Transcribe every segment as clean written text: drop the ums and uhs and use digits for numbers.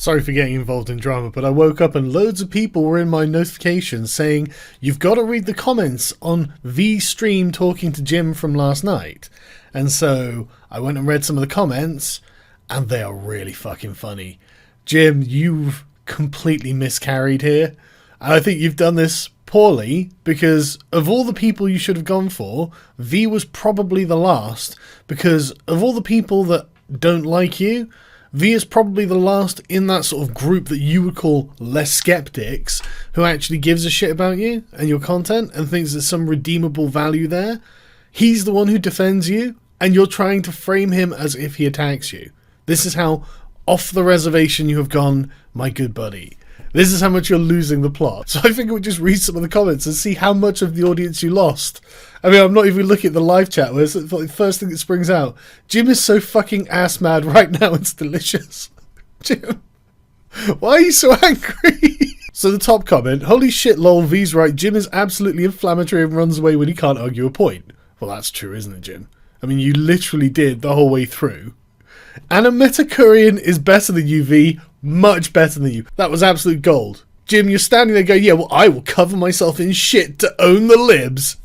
Sorry for getting involved in drama, but I woke up and loads of people were in my notifications saying, you've got to read the comments on V stream talking to Jim from last night. And so I went and read some of the comments, and they are really fucking funny. Jim, you've completely miscarried here. And I think you've done this poorly, because of all the people you should have gone for, V was probably the last, because of all the people that don't like you, V is probably the last in that sort of group that you would call less skeptics, who actually gives a shit about you and your content and thinks there's some redeemable value there. He's the one who defends you, and you're trying to frame him as if he attacks you. This is how off the reservation you have gone, my good buddy. This is how much you're losing the plot. So I think we'll just read some of the comments and see how much of the audience you lost. I mean, I'm not even looking at the live chat where it's the first thing that springs out. Jim is so fucking ass mad right now, it's delicious. Jim, why are you so angry? So the top comment, holy shit lol, V's right, Jim is absolutely inflammatory and runs away when he can't argue a point. Well, that's true, isn't it, Jim? I mean, you literally did the whole way through. And a Metacurian is better than you, V. Much better than you. That was absolute gold. Jim, you're standing there going, yeah, well, I will cover myself in shit to own the libs.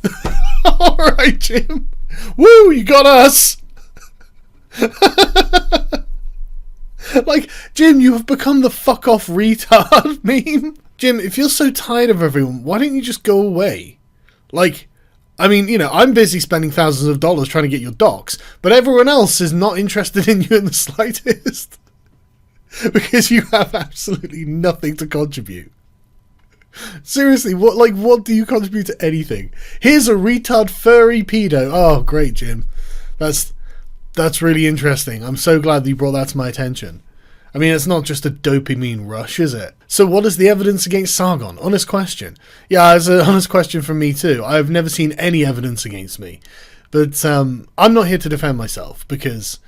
Alright, Jim. Woo, you got us. Like, Jim, you have become the fuck off retard meme. Jim, if you're so tired of everyone, why don't you just go away? Like, I mean, you know, I'm busy spending thousands of dollars trying to get your docs, but everyone else is not interested in you in the slightest. Because you have absolutely nothing to contribute. Seriously, what do you contribute to anything? Here's a retard furry pedo. Oh, great, Jim. That's really interesting. I'm so glad that you brought that to my attention. I mean, it's not just a dopamine rush, is it? So what is the evidence against Sargon? Honest question. Yeah, it's an honest question from me too. I've never seen any evidence against me. But I'm not here to defend myself, because,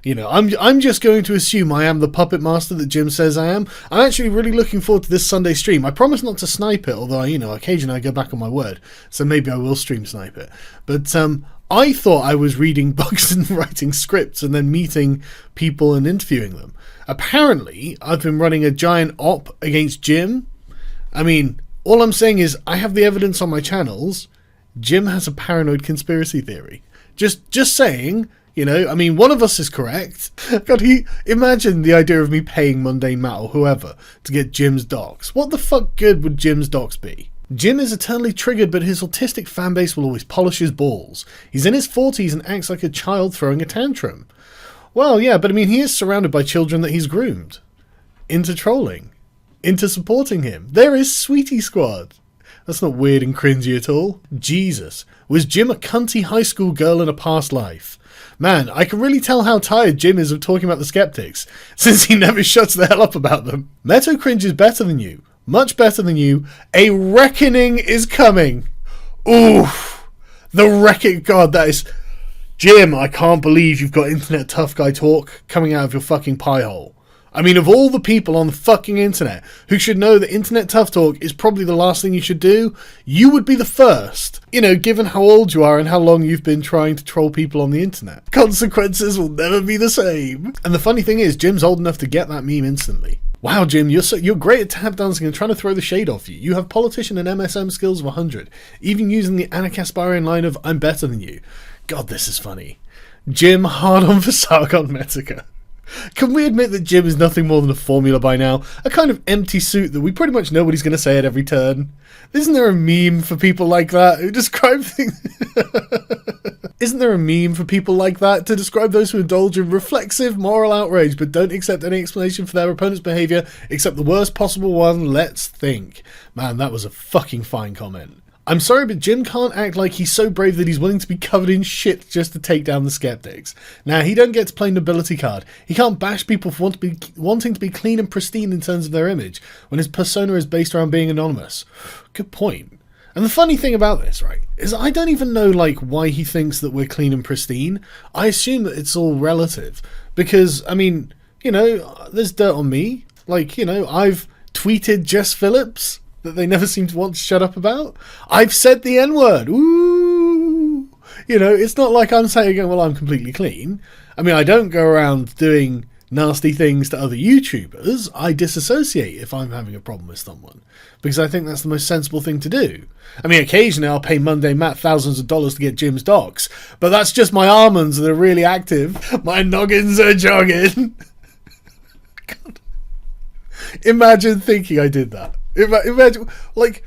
you know, I'm just going to assume I am the puppet master that Jim says I am. I'm actually really looking forward to this Sunday stream. I promise not to snipe it, although, you know, occasionally I go back on my word. So maybe I will stream snipe it. But I thought I was reading books and writing scripts and then meeting people and interviewing them. Apparently, I've been running a giant op against Jim. I mean, all I'm saying is I have the evidence on my channels. Jim has a paranoid conspiracy theory. Just saying, you know, I mean, one of us is correct. God, imagine the idea of me paying Mundane Matt or whoever to get Jim's docs. What the fuck good would Jim's docs be? Jim is eternally triggered, but his autistic fanbase will always polish his balls. He's in his 40s and acts like a child throwing a tantrum. Well, yeah, but I mean, he is surrounded by children that he's groomed into trolling, into supporting him. There is Sweetie Squad. That's not weird and cringy at all. Jesus. Was Jim a cunty high school girl in a past life? Man, I can really tell how tired Jim is of talking about the skeptics, since he never shuts the hell up about them. Meto Cringe is better than you. Much better than you. A reckoning is coming. Oof. The reckoning. God, that is... Jim, I can't believe you've got internet tough guy talk coming out of your fucking pie hole. I mean, of all the people on the fucking internet who should know that internet tough talk is probably the last thing you should do, you would be the first. You know, given how old you are and how long you've been trying to troll people on the internet. Consequences will never be the same. And the funny thing is, Jim's old enough to get that meme instantly. Wow, Jim, you're great at tap dancing and trying to throw the shade off you. You have politician and MSM skills of 100, even using the Anna Kasparian line of "I'm better than you." God, this is funny. Jim, hard on for Sargon Metica. Can we admit that Jim is nothing more than a formula by now? A kind of empty suit that we pretty much know what he's going to say at every turn. Isn't there a meme for people like that who describe things... Isn't there a meme for people like that to describe those who indulge in reflexive moral outrage but don't accept any explanation for their opponent's behaviour except the worst possible one? Let's think. Man, that was a fucking fine comment. I'm sorry, but Jim can't act like he's so brave that he's willing to be covered in shit just to take down the skeptics. Now, he don't get to play nobility card. He can't bash people for wanting to be clean and pristine in terms of their image, when his persona is based around being anonymous. Good point. And the funny thing about this, right, is I don't even know, like, why he thinks that we're clean and pristine. I assume that it's all relative. Because, I mean, you know, there's dirt on me. Like, you know, I've tweeted Jess Phillips that they never seem to want to shut up about. I've said the N-word. Ooh. You know, it's not like I'm saying, well, I'm completely clean. I mean, I don't go around doing nasty things to other YouTubers, I disassociate if I'm having a problem with someone, because I think that's the most sensible thing to do. I mean, occasionally I'll pay Monday Matt thousands of dollars to get Jim's docs, but that's just my almonds that are really active. My noggins are jogging. God. Imagine thinking I did that. Imagine, like,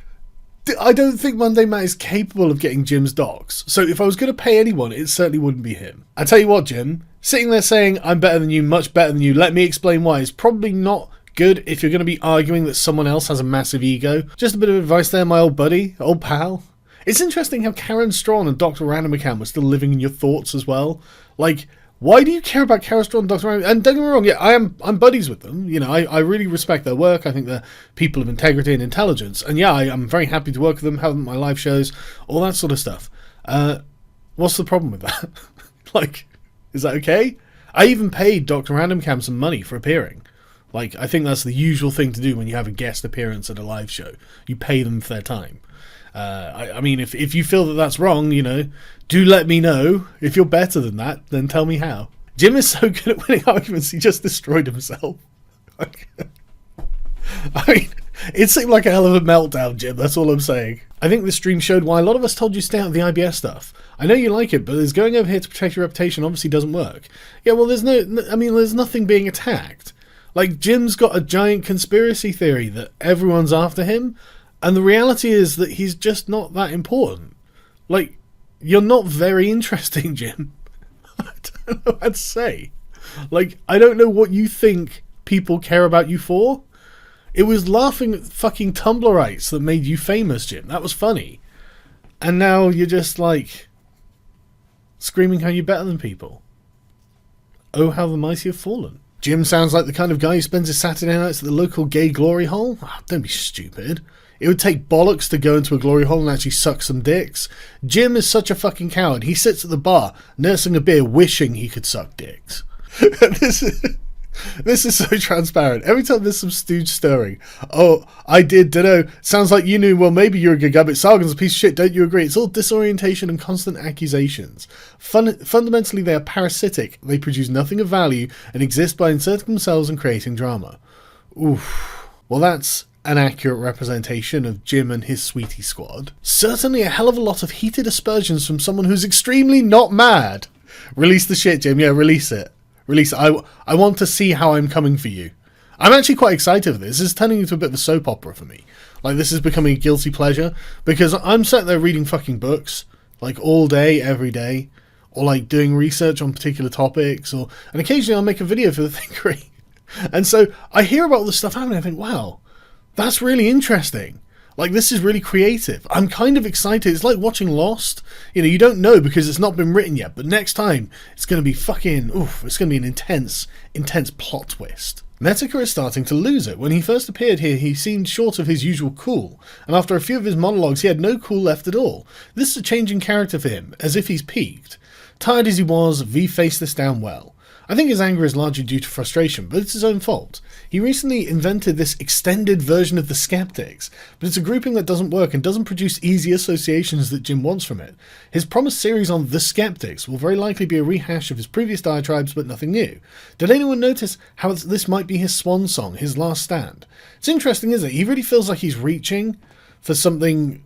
I don't think Monday Matt is capable of getting Jim's docs. So if I was going to pay anyone, it certainly wouldn't be him. I tell you what, Jim, sitting there saying, I'm better than you, much better than you, let me explain why, is probably not good if you're going to be arguing that someone else has a massive ego. Just a bit of advice there, my old buddy, old pal. It's interesting how Karen Strawn and Dr. Random Account were still living in your thoughts as well. Like, why do you care about Karen Strawn and Dr. Random? And don't get me wrong, yeah, I'm buddies with them. You know, I really respect their work. I think they're people of integrity and intelligence. And yeah, I'm very happy to work with them, have them at my live shows, all that sort of stuff. What's the problem with that? Like, is that okay? I even paid Dr. Random Cam some money for appearing. Like, I think that's the usual thing to do when you have a guest appearance at a live show. You pay them for their time. I mean, if you feel that that's wrong, you know, do let me know. If you're better than that, then tell me how. Jim is so good at winning arguments, he just destroyed himself. I mean, it seemed like a hell of a meltdown, Jim, that's all I'm saying. I think this stream showed why a lot of us told you to stay out of the IBS stuff. I know you like it, but there's going over here to protect your reputation obviously doesn't work. Yeah, well, there's nothing being attacked. Like, Jim's got a giant conspiracy theory that everyone's after him, and the reality is that he's just not that important. Like, you're not very interesting, Jim. I don't know what to say. Like, I don't know what you think people care about you for. It was laughing at fucking Tumblrites that made you famous, Jim. That was funny. And now you're just, like, screaming how you're better than people. Oh, how the mighty have fallen. Jim sounds like the kind of guy who spends his Saturday nights at the local gay glory hole. Oh, don't be stupid. It would take bollocks to go into a glory hole and actually suck some dicks. Jim is such a fucking coward. He sits at the bar, nursing a beer, wishing he could suck dicks. This is so transparent. Every time there's some stooge stirring. Oh, I dunno. Sounds like you knew. Well, maybe you're a gigabit. Sargon's a piece of shit. Don't you agree? It's all disorientation and constant accusations. Fundamentally, they are parasitic. They produce nothing of value and exist by inserting themselves and creating drama. Oof. Well, that's an accurate representation of Jim and his sweetie squad. Certainly a hell of a lot of heated aspersions from someone who's extremely not mad. Release the shit, Jim. Yeah, release it. Release it. I want to see how I'm coming for you. I'm actually quite excited for this. This is turning into a bit of a soap opera for me. Like, this is becoming a guilty pleasure, because I'm sat there reading fucking books, like, all day, every day, or, like, doing research on particular topics, and occasionally I'll make a video for the Thinkery. And so I hear about all this stuff happening, I think, wow, that's really interesting. Like, this is really creative. I'm kind of excited. It's like watching Lost. You know, you don't know because it's not been written yet, but next time it's going to be fucking, it's going to be an intense plot twist. Metokur is starting to lose it. When he first appeared here, he seemed short of his usual cool, and after a few of his monologues, he had no cool left at all. This is a change in character for him, as if he's peaked. Tired as he was, V faced this down well. I think his anger is largely due to frustration, but it's his own fault. He recently invented this extended version of the Skeptics, but it's a grouping that doesn't work and doesn't produce easy associations that Jim wants from it. His promised series on The Skeptics will very likely be a rehash of his previous diatribes, but nothing new. Did anyone notice how this might be his swan song, his last stand? It's interesting, isn't it? He really feels like he's reaching for something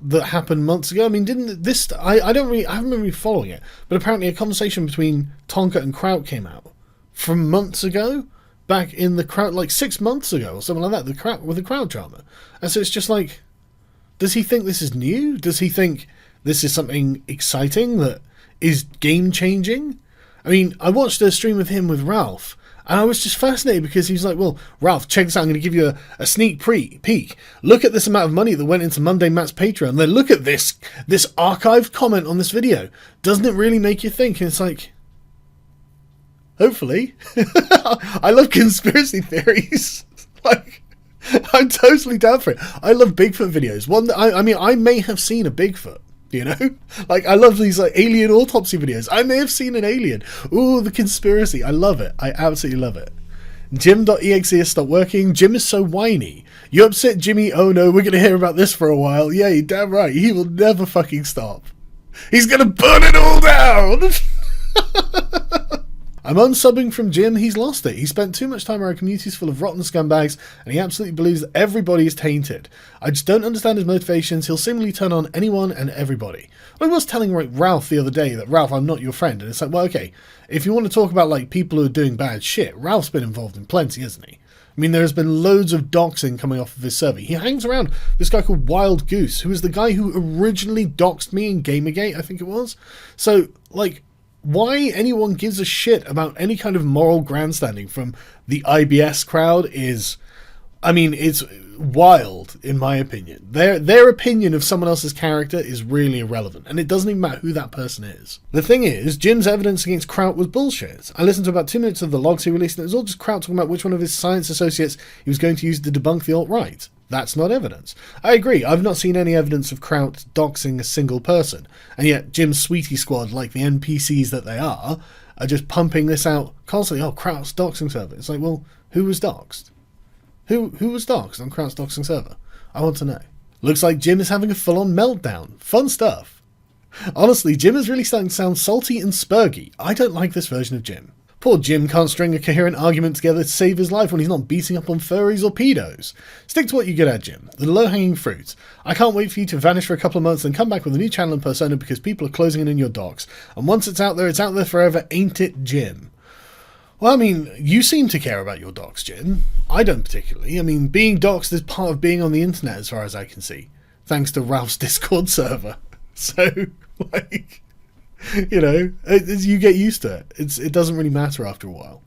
that happened months ago. I mean, didn't this... I haven't been really following it, but apparently a conversation between Tonka and Kraut came out from months ago, back in the Kraut, like 6 months ago or something like that, with the Kraut drama. And so it's just like, does he think this is new? Does he think this is something exciting that is game-changing? I mean, I watched a stream of him with Ralph, and I was just fascinated because he was like, well, Ralph, check this out. I'm going to give you a sneak peek. Look at this amount of money that went into Monday Matt's Patreon. Then look at this archived comment on this video. Doesn't it really make you think? And it's like, hopefully. I love conspiracy theories. Like, I'm totally down for it. I love Bigfoot videos. I may have seen a Bigfoot. You know, like, I love these like alien autopsy videos. I may have seen an alien. Ooh, the conspiracy. I love it. I absolutely love it. Jim.exe has stopped working. Jim is so whiny. You upset Jimmy? Oh no, we're going to hear about this for a while. Yeah, you're damn right. He will never fucking stop. He's going to burn it all down. I'm unsubbing from Jim, he's lost it. He spent too much time around communities full of rotten scumbags, and he absolutely believes that everybody is tainted. I just don't understand his motivations. He'll seemingly turn on anyone and everybody. I was telling Ralph the other day that, Ralph, I'm not your friend, and it's like, well, okay, if you want to talk about, like, people who are doing bad shit, Ralph's been involved in plenty, hasn't he? I mean, there's been loads of doxing coming off of his server. He hangs around this guy called Wild Goose, who is the guy who originally doxed me in Gamergate, I think it was. So, like, why anyone gives a shit about any kind of moral grandstanding from the IBS crowd is, I mean, it's wild, in my opinion. Their opinion of someone else's character is really irrelevant, and it doesn't even matter who that person is. The thing is, Jim's evidence against Kraut was bullshit. I listened to about 2 minutes of the logs he released, and it was all just Kraut talking about which one of his science associates he was going to use to debunk the alt-right. That's not evidence. I agree, I've not seen any evidence of Kraut doxing a single person, and yet Jim's Sweetie Squad, like the NPCs that they are just pumping this out constantly. Oh, Kraut's doxing server. It's like, well, who was doxed? Who was doxed on Kraut's doxing server? I want to know. Looks like Jim is having a full-on meltdown. Fun stuff. Honestly, Jim is really starting to sound salty and spurgy. I don't like this version of Jim. Poor Jim can't string a coherent argument together to save his life when he's not beating up on furries or pedos. Stick to what you're good at, Jim. The low-hanging fruit. I can't wait for you to vanish for a couple of months and come back with a new channel and persona because people are closing in your docs. And once it's out there forever, ain't it, Jim? Well, I mean, you seem to care about your docs, Jim. I don't particularly. I mean, being doxed is part of being on the internet as far as I can see. Thanks to Ralph's Discord server. So, like, you know, you get used to it. It doesn't really matter after a while.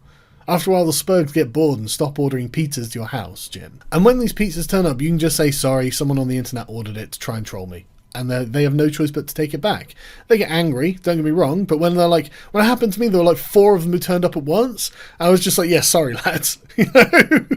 After a while, the Spurgs get bored and stop ordering pizzas to your house, Jim. And when these pizzas turn up, you can just say, sorry, someone on the internet ordered it to try and troll me. And they have no choice but to take it back. They get angry, don't get me wrong, but when it happened to me, there were like 4 of them who turned up at once. I was just like, yeah, sorry, lads. You know?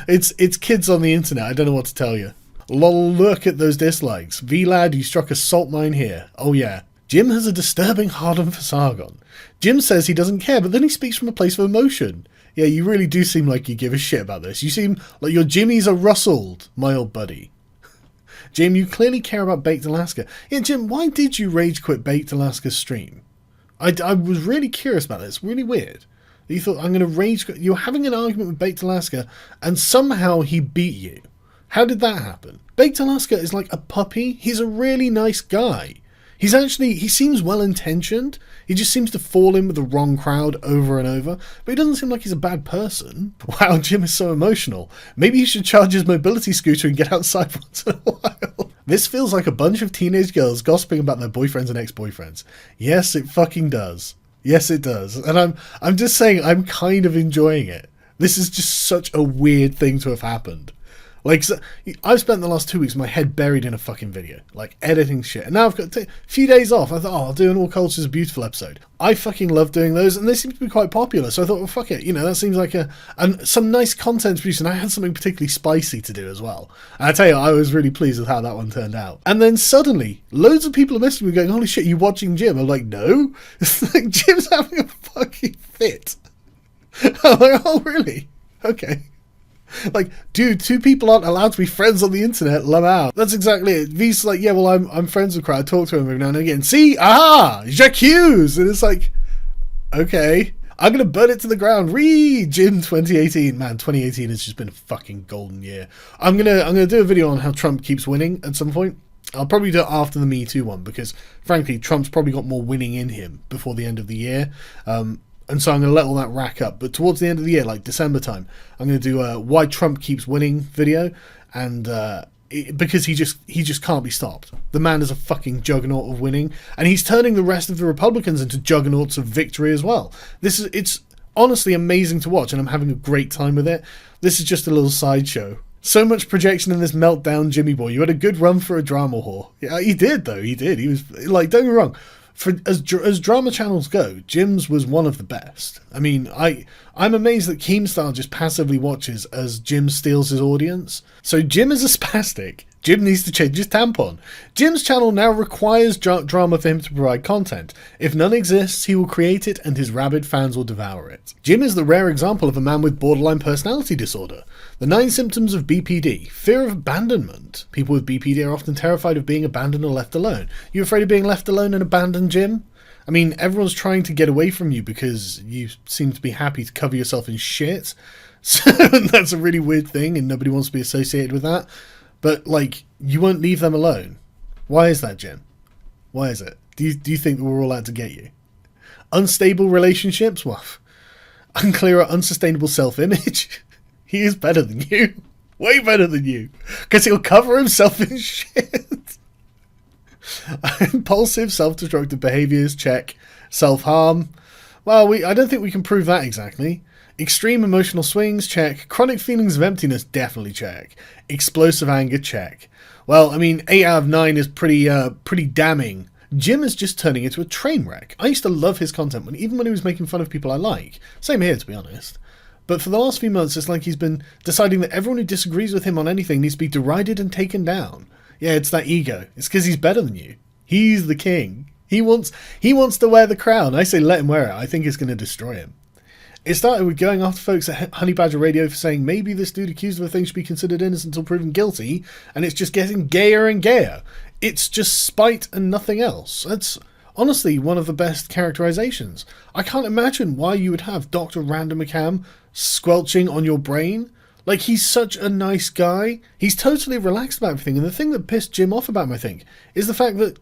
It's kids on the internet, I don't know what to tell you. Lol, look at those dislikes. V-Lad, you struck a salt mine here. Oh yeah. Jim has a disturbing hard-on for Sargon. Jim says he doesn't care, but then he speaks from a place of emotion. Yeah, you really do seem like you give a shit about this. You seem like your jimmies are rustled, my old buddy. Jim, you clearly care about Baked Alaska. Yeah, Jim, why did you rage quit Baked Alaska's stream? I was really curious about this. Really weird. You thought, I'm going to rage quit. You're having an argument with Baked Alaska, and somehow he beat you. How did that happen? Baked Alaska is like a puppy. He's a really nice guy. He seems well-intentioned. He just seems to fall in with the wrong crowd over and over. But he doesn't seem like he's a bad person. Wow, Jim is so emotional. Maybe he should charge his mobility scooter and get outside once in a while. This feels like a bunch of teenage girls gossiping about their boyfriends and ex-boyfriends. Yes, it fucking does. Yes, it does. And I'm just saying I'm kind of enjoying it. This is just such a weird thing to have happened. Like, so, I've spent the last 2 weeks my head buried in a fucking video, like editing shit, and now I've got a few days off. I thought, I'll do an All Cultures Are Beautiful episode. I fucking love doing those, and they seem to be quite popular, so I thought, well, fuck it, you know, that seems like some nice content to produce, and I had something particularly spicy to do as well. And I tell you, I was really pleased with how that one turned out. And then suddenly, loads of people are messaging me going, holy shit, you watching Jim? I'm like, no. It's like, Jim's having a fucking fit. I'm like, oh, really? Okay. Like, dude, 2 people aren't allowed to be friends on the internet. Love out. That's exactly it. V's like, yeah, well, I'm friends with Kraut. I talk to him every now and again. See? Aha! J'accuse! And it's like, okay. I'm going to burn it to the ground. Jim 2018. Man, 2018 has just been a fucking golden year. I'm gonna do a video on how Trump keeps winning at some point. I'll probably do it after the Me Too one, because, frankly, Trump's probably got more winning in him before the end of the year. And so I'm going to let all that rack up. But towards the end of the year, like December time, I'm going to do a Why Trump Keeps Winning video. And because he just can't be stopped. The man is a fucking juggernaut of winning. And he's turning the rest of the Republicans into juggernauts of victory as well. It's honestly amazing to watch, and I'm having a great time with it. This is just a little sideshow. So much projection in this meltdown, Jimmy boy. You had a good run for a drama whore. Yeah, he did, though. He did. He was, like, don't get me wrong. As drama channels go, Jim's was one of the best. I mean, I'm amazed that Keemstar just passively watches as Jim steals his audience. So Jim is a spastic. Jim needs to change his tampon. Jim's channel now requires drama for him to provide content. If none exists, he will create it and his rabid fans will devour it. Jim is the rare example of a man with borderline personality disorder. The 9 symptoms of BPD. Fear of abandonment. People with BPD are often terrified of being abandoned or left alone. You afraid of being left alone and abandoned, Jim? I mean, everyone's trying to get away from you because you seem to be happy to cover yourself in shit. So that's a really weird thing, and nobody wants to be associated with that. But, like, you won't leave them alone. Why is that, Jim? Why is it? Do you think that we're all out to get you? Unstable relationships? Well, unclear or unsustainable self-image? He is better than you. Way better than you. Because he'll cover himself in shit. Impulsive, self-destructive behaviours, check. Self-harm? Well, I don't think we can prove that exactly. Extreme emotional swings, check. Chronic feelings of emptiness, definitely check. Explosive anger, check. Well, I mean, 8 out of 9 is pretty damning. Jim is just turning into a train wreck. I used to love his content, even when he was making fun of people I like. Same here, to be honest. But for the last few months, it's like he's been deciding that everyone who disagrees with him on anything needs to be derided and taken down. Yeah, it's that ego. It's because he's better than you. He's the king. He wants to wear the crown. I say let him wear it. I think it's going to destroy him. It started with going after folks at Honey Badger Radio for saying maybe this dude accused of a thing should be considered innocent until proven guilty, and it's just getting gayer and gayer. It's just spite and nothing else. That's honestly one of the best characterizations. I can't imagine why you would have Dr. Random McCam squelching on your brain. Like, he's such a nice guy. He's totally relaxed about everything, and the thing that pissed Jim off about him, I think, is the fact that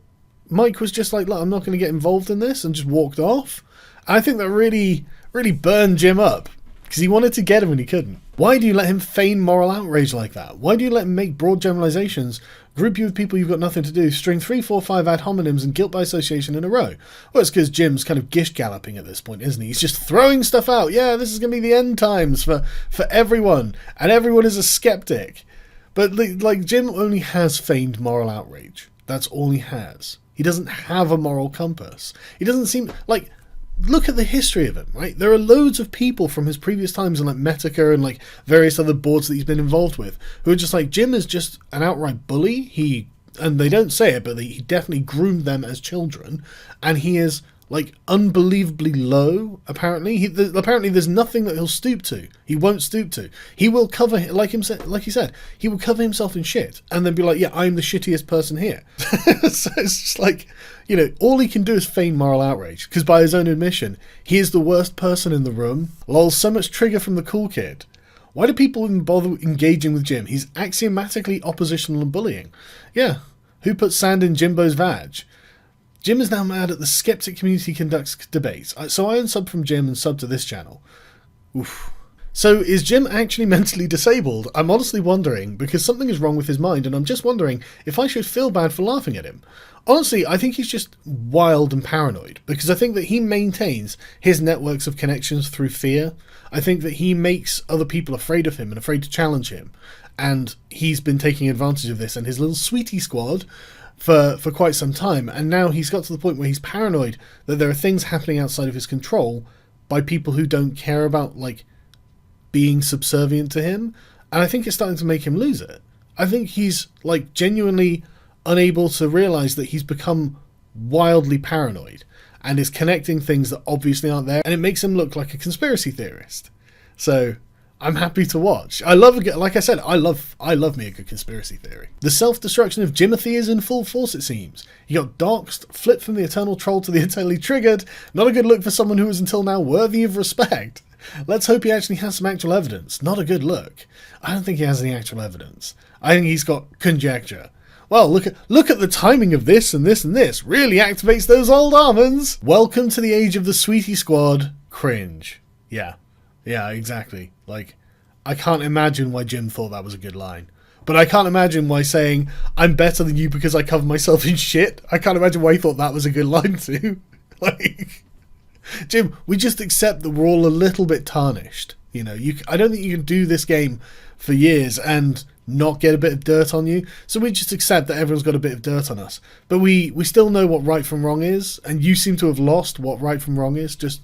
Mike was just like, look, I'm not going to get involved in this, and just walked off. I think that really burned Jim up, because he wanted to get him and he couldn't. Why do you let him feign moral outrage like that? Why do you let him make broad generalizations, group you with people you've got nothing to do, string 3, 4, 5 ad hominems and guilt by association in a row? Well, it's because Jim's kind of gish galloping at this point, isn't he? He's just throwing stuff out. Yeah, this is going to be the end times for everyone, and everyone is a skeptic. But, like, Jim only has feigned moral outrage. That's all he has. He doesn't have a moral compass. He doesn't seem like... Look at the history of him, right? There are loads of people from his previous times in like Metica and like various other boards that he's been involved with who are just like, Jim is just an outright bully. And they don't say it, but he definitely groomed them as children, and he is like unbelievably low. Apparently, apparently there's nothing that he'll stoop to. He won't stoop to. He will cover, like he said, he will cover himself in shit, and then be like, "Yeah, I'm the shittiest person here." So it's just like, you know, all he can do is feign moral outrage, because by his own admission, he is the worst person in the room. Lol, so much trigger from the cool kid. Why do people even bother engaging with Jim? He's axiomatically oppositional and bullying. Yeah, who put sand in Jimbo's vag? Jim is now mad at the skeptic community conducts debates. So I unsub from Jim and sub to this channel. Oof. So is Jim actually mentally disabled? I'm honestly wondering, because something is wrong with his mind, and I'm just wondering if I should feel bad for laughing at him. Honestly, I think he's just wild and paranoid, because I think that he maintains his networks of connections through fear. I think that he makes other people afraid of him and afraid to challenge him, and he's been taking advantage of this and his little sweetie squad for quite some time, and now he's got to the point where he's paranoid that there are things happening outside of his control by people who don't care about, like, being subservient to him, and I think it's starting to make him lose it. I think he's, like, genuinely unable to realise that he's become wildly paranoid and is connecting things that obviously aren't there, and it makes him look like a conspiracy theorist. So I'm happy to watch. I love, like I said, I love me a good conspiracy theory. The self-destruction of Jimothy is in full force, it seems. He got doxed, flipped from the eternal troll to the eternally triggered. Not a good look for someone who was until now worthy of respect. Let's hope he actually has some actual evidence. Not a good look. I don't think he has any actual evidence. I think he's got conjecture. Well, look at the timing of this and this and this. Really activates those old almonds. Welcome to the age of the sweetie squad. Cringe. Yeah, exactly. Like, I can't imagine why Jim thought that was a good line. But I can't imagine why saying, I'm better than you because I cover myself in shit. I can't imagine why he thought that was a good line too. Like, Jim, we just accept that we're all a little bit tarnished. You know, I don't think you can do this game for years and not get a bit of dirt on you. So we just accept that everyone's got a bit of dirt on us. But we still know what right from wrong is, and you seem to have lost what right from wrong is. Just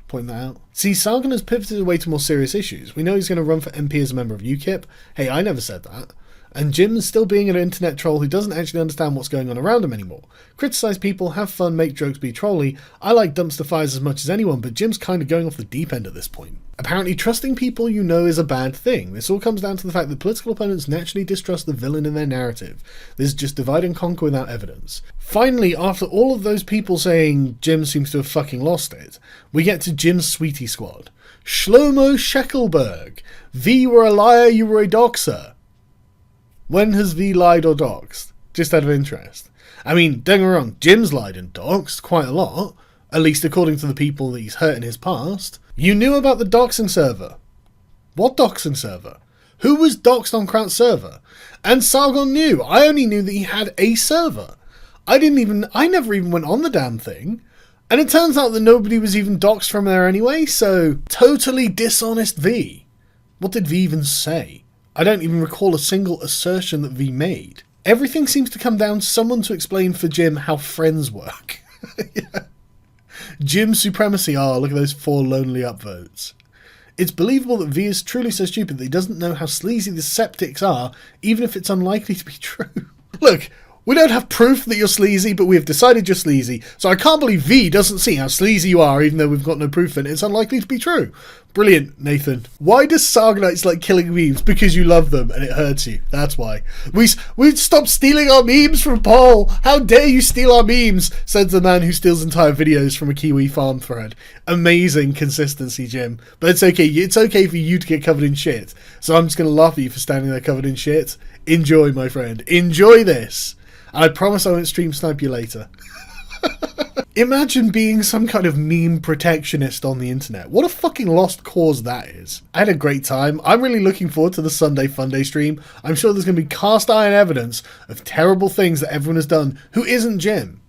point that out. See, Sargon has pivoted away to more serious issues. We know he's going to run for MP as a member of UKIP. Hey, I never said that. And Jim's still being an internet troll who doesn't actually understand what's going on around him anymore. Criticize people, have fun, make jokes, be trolly. I like dumpster fires as much as anyone, but Jim's kind of going off the deep end at this point. Apparently trusting people you know is a bad thing. This all comes down to the fact that political opponents naturally distrust the villain in their narrative. This is just divide and conquer without evidence. Finally, after all of those people saying Jim seems to have fucking lost it, we get to Jim's Sweetie Squad. Shlomo Scheckelberg. V, you were a liar, you were a doxer. When has V lied or doxed? Just out of interest. I mean, don't get me wrong, Jim's lied and doxed quite a lot, at least according to the people that he's hurt in his past. You knew about the doxing server. What doxing server? Who was doxed on Kraut's server? And Sargon knew. I only knew that he had a server. I never even went on the damn thing. And it turns out that nobody was even doxed from there anyway, so totally dishonest V. What did V even say? I don't even recall a single assertion that V made. Everything seems to come down to someone to explain for Jim how friends work. Yeah. Jim supremacy. Oh, look at those 4 lonely upvotes. It's believable that V is truly so stupid that he doesn't know how sleazy the Septics are, even if it's unlikely to be true. Look, we don't have proof that you're sleazy, but we have decided you're sleazy, so I can't believe V doesn't see how sleazy you are, even though we've got no proof and it's unlikely to be true. Brilliant, Nathan. Why does Sargonites like killing memes? Because you love them and it hurts you. That's why. We stopped stealing our memes from Paul. How dare you steal our memes? Says the man who steals entire videos from a Kiwi farm thread. Amazing consistency, Jim. But it's okay. It's okay for you to get covered in shit. So I'm just going to laugh at you for standing there covered in shit. Enjoy, my friend. Enjoy this. And I promise I won't stream snipe you later. Imagine being some kind of meme protectionist on the internet. What a fucking lost cause that is. I had a great time. I'm really looking forward to the Sunday Funday stream. I'm sure there's going to be cast iron evidence of terrible things that everyone has done who isn't Jim.